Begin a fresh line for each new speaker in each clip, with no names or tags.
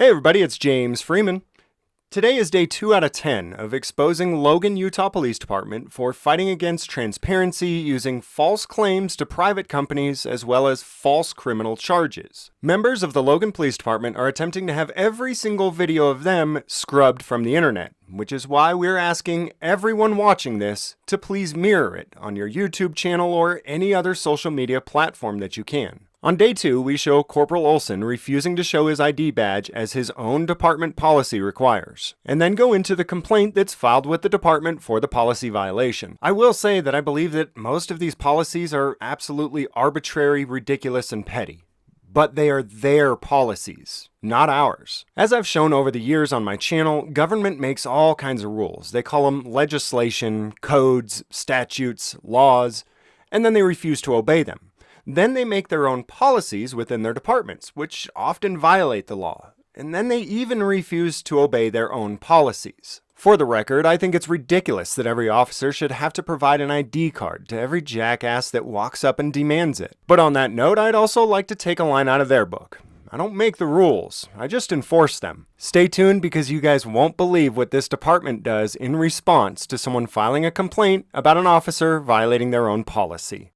Hey everybody, it's James Freeman. Today is day 2 out of 10 of exposing Logan, Utah Police Department for fighting against transparency using false claims to private companies as well as false criminal charges. Members of the Logan Police Department are attempting to have every single video of them scrubbed from the internet, which is why we're asking everyone watching this to please mirror it on your YouTube channel or any other social media platform that you can. On day 2, we show Corporal Olson refusing to show his ID badge as his own department policy requires, and then go into the complaint that's filed with the department for the policy violation. I will say that I believe that most of these policies are absolutely arbitrary, ridiculous, and petty. But they are their policies, not ours. As I've shown over the years on my channel, government makes all kinds of rules. They call them legislation, codes, statutes, laws, and then they refuse to obey them. Then they make their own policies within their departments, which often violate the law. And then they even refuse to obey their own policies. For the record, I think it's ridiculous that every officer should have to provide an ID card to every jackass that walks up and demands it. But on that note, I'd also like to take a line out of their book. I don't make the rules, I just enforce them. Stay tuned because you guys won't believe what this department does in response to someone filing a complaint about an officer violating their own policy.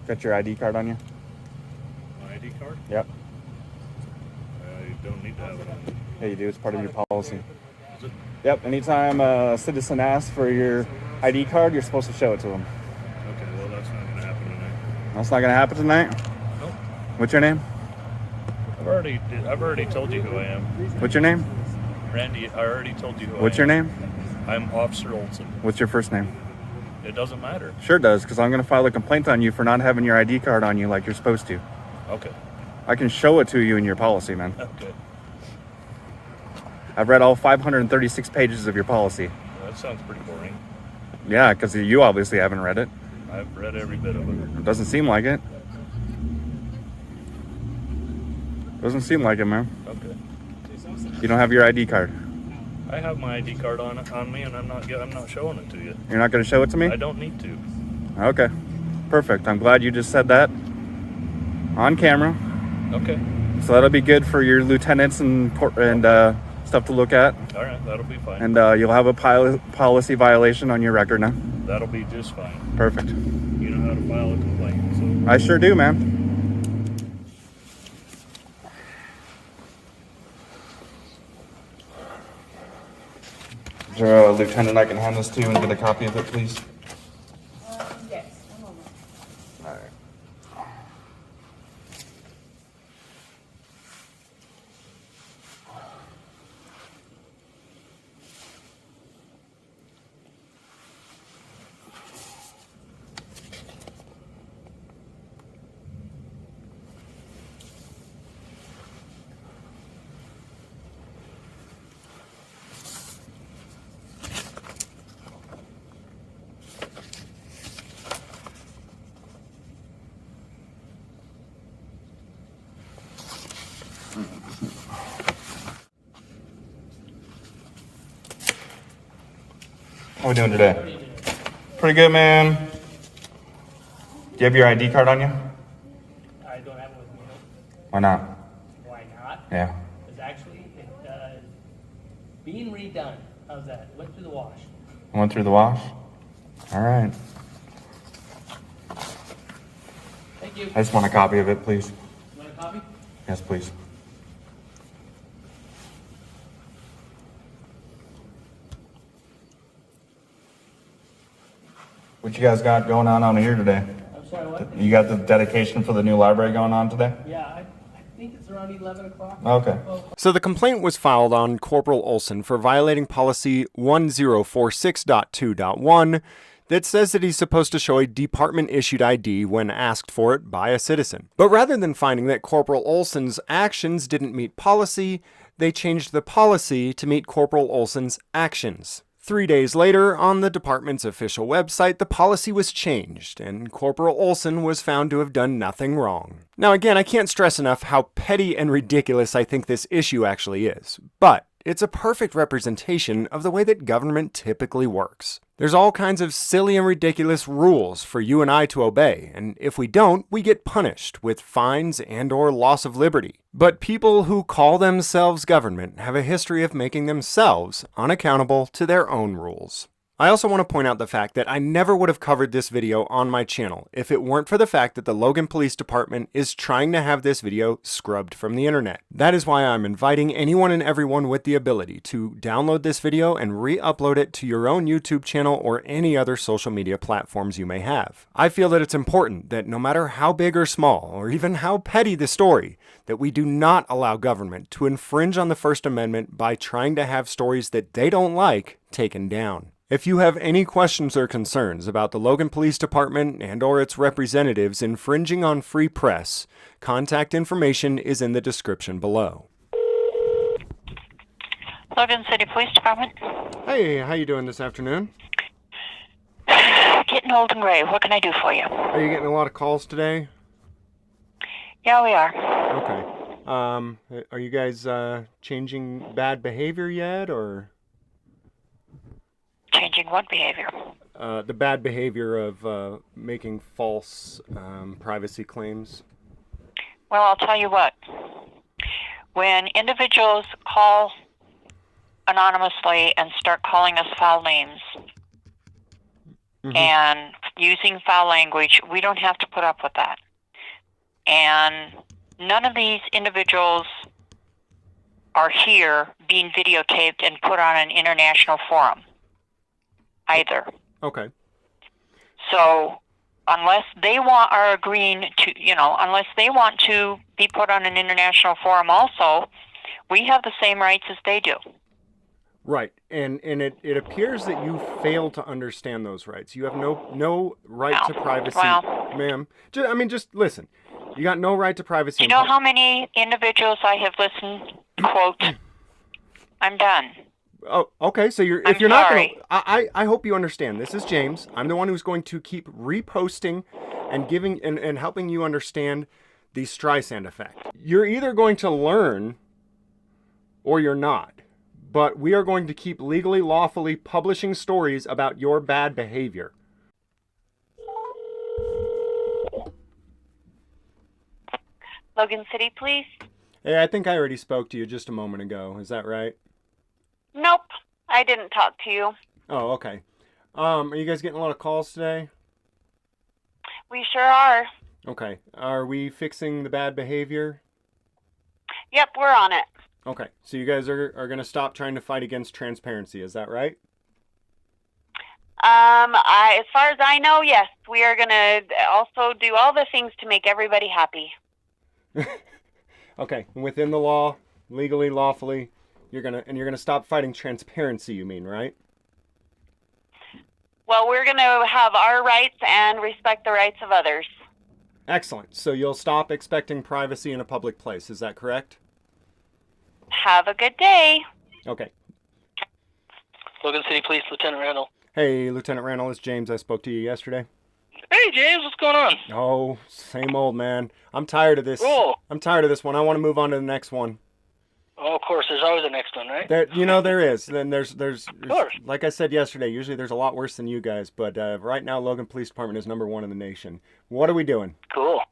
Got your ID card on you?
My ID card?
Yep.
I don't need to have it on me.
Yeah, you do. It's part of your policy.
Is it?
Yep. Anytime a citizen asks for your ID card, you're supposed to show it to them.
Okay, well that's not going to happen tonight.
That's not going to happen tonight?
Nope.
What's your name?
I've already told you who I am.
What's your name?
Randy, I already told you who
What's
I am.
your name?
I'm Officer Olson.
What's your first name?
It doesn't matter.
Sure does, because I'm going to file a complaint on you for not having your ID card on you like you're supposed to.
Okay.
I can show it to you in your policy, man.
Okay.
I've read all 536 pages of your policy.
That sounds pretty boring.
Yeah, because you obviously haven't read it.
I've read every bit of it.
It doesn't seem like it. Doesn't seem like it, man.
Okay.
You don't have your ID card.
I have my ID card on me, and I'm not showing it to you.
You're not going to show it to me?
I don't need to.
Okay. Perfect. I'm glad you just said that on camera.
Okay.
So that'll be good for your lieutenants and stuff to look at.
All right, that'll be fine.
And you'll have a policy violation on your record now.
That'll be just fine.
Perfect.
You know how to file a complaint, so.
I sure do, man. Is there a lieutenant I can hand this to and get a copy of it, please?
Yes, one moment.
All right. How we doing today? Pretty good, man. Do you have your ID card on you?
I don't have it with me.
Why not?
Why not?
Yeah.
Because actually, it's being redone. How's that? Went through the wash.
Went through the wash? All right.
Thank you.
I just want a copy of it, please.
Want a copy?
Yes, please. What you guys got going on here today?
I'm sorry, what?
You got the dedication for the new library going on today?
Yeah, I think it's around 11 o'clock.
Okay.
So the complaint was filed on Corporal Olson for violating policy 1046.2.1 that says that he's supposed to show a department-issued ID when asked for it by a citizen. But rather than finding that Corporal Olson's actions didn't meet policy, they changed the policy to meet Corporal Olson's actions. 3 days later, on the department's official website, the policy was changed, and Corporal Olson was found to have done nothing wrong. Now again, I can't stress enough how petty and ridiculous I think this issue actually is, but it's a perfect representation of the way that government typically works. There's all kinds of silly and ridiculous rules for you and I to obey, and if we don't, we get punished with fines and/or loss of liberty. But people who call themselves government have a history of making themselves unaccountable to their own rules. I also want to point out the fact that I never would have covered this video on my channel if it weren't for the fact that the Logan Police Department is trying to have this video scrubbed from the internet. That is why I'm inviting anyone and everyone with the ability to download this video and re-upload it to your own YouTube channel or any other social media platforms you may have. I feel that it's important that no matter how big or small, or even how petty the story, that we do not allow government to infringe on the First Amendment by trying to have stories that they don't like taken down. If you have any questions or concerns about the Logan Police Department and/or its representatives infringing on free press, contact information is in the description below.
Logan City Police Department.
Hey, how you doing this afternoon?
Getting old and gray. What can I do for you?
Are you getting a lot of calls today?
Yeah, we are.
Okay. Are you guys changing bad behavior yet, or?
Changing what behavior?
The bad behavior of making false privacy claims.
Well, I'll tell you what. When individuals call anonymously and start calling us foul names and using foul language, we don't have to put up with that. And none of these individuals are here being videotaped and put on an international forum either.
Okay.
So unless they are agreeing to, unless they want to be put on an international forum also, we have the same rights as they do.
Right. And it appears that you fail to understand those rights. You have no right to privacy.
Well,
ma'am. Just listen. You got no right to privacy.
You know how many individuals I have listened, quote, I'm done.
Oh, okay. So you're
I'm
not
sorry.
gonna. I hope you understand. This is James. I'm the one who's going to keep reposting and giving and helping you understand the Streisand effect. You're either going to learn or you're not. But we are going to keep legally, lawfully publishing stories about your bad behavior.
Logan City Police?
Hey, I think I already spoke to you just a moment ago. Is that right?
Nope, I didn't talk to you.
Oh, okay. Are you guys getting a lot of calls today?
We sure are.
Okay. Are we fixing the bad behavior?
Yep, we're on it.
Okay. So you guys are going to stop trying to fight against transparency. Is that right?
As far as I know, yes. We are going to also do all the things to make everybody happy.
Okay. Within the law, legally, lawfully, you're gonna stop fighting transparency, you mean, right?
Well, we're going to have our rights and respect the rights of others.
Excellent. So you'll stop expecting privacy in a public place. Is that correct?
Have a good day.
Okay.
Logan City Police, Lieutenant Randall.
Hey, Lieutenant Randall, it's James. I spoke to you yesterday.
Hey, James, what's going on?
Oh, same old, man. I'm tired of this.
Cool.
I'm tired of this one. I want to move on to the next one.
Oh, of course, there's always a next one, right?
There is. Then there's
course.
like I said yesterday, usually there's a lot worse than you guys, but right now Logan Police Department is #1 in the nation. What are we doing?
Cool.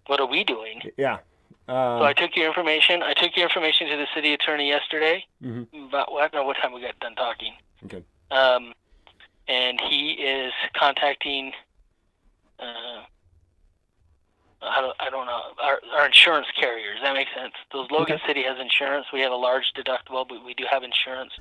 What are we doing?
Yeah.
So I took your information. I took your information to the city attorney yesterday.
Mm-hmm.
About I don't know what time we got done talking.
Okay.
And he is contacting. I don't know our insurance carriers. That makes sense. Those Logan
Okay.
City has insurance. We have a large deductible, but we do have insurance.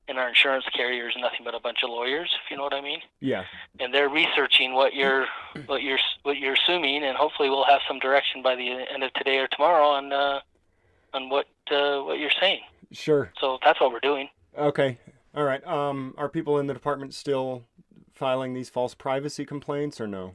And our insurance carrier is nothing but a bunch of lawyers, if you know what I mean.
Yeah.
And they're researching what you're assuming, and hopefully we'll have some direction by the end of today or tomorrow on what you're saying.
Sure.
So that's what we're doing.
Okay. All right. Are people in the department still filing these false privacy complaints or no?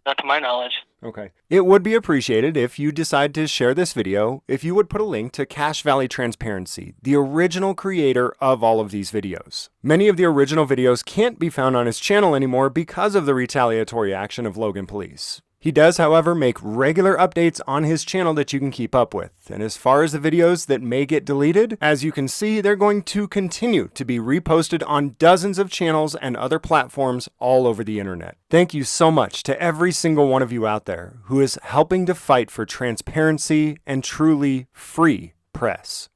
Not to my knowledge.
Okay. It would be appreciated if you decide to share this video, if you would put a link to Cashe Valley Transparency, the original creator of all of these videos. Many of the original videos can't be found on his channel anymore because of the retaliatory action of Logan Police. He does, however, make regular updates on his channel that you can keep up with. And as far as the videos that may get deleted, as you can see, they're going to continue to be reposted on dozens of channels and other platforms all over the internet. Thank you so much to every single one of you out there who is helping to fight for transparency and truly free press.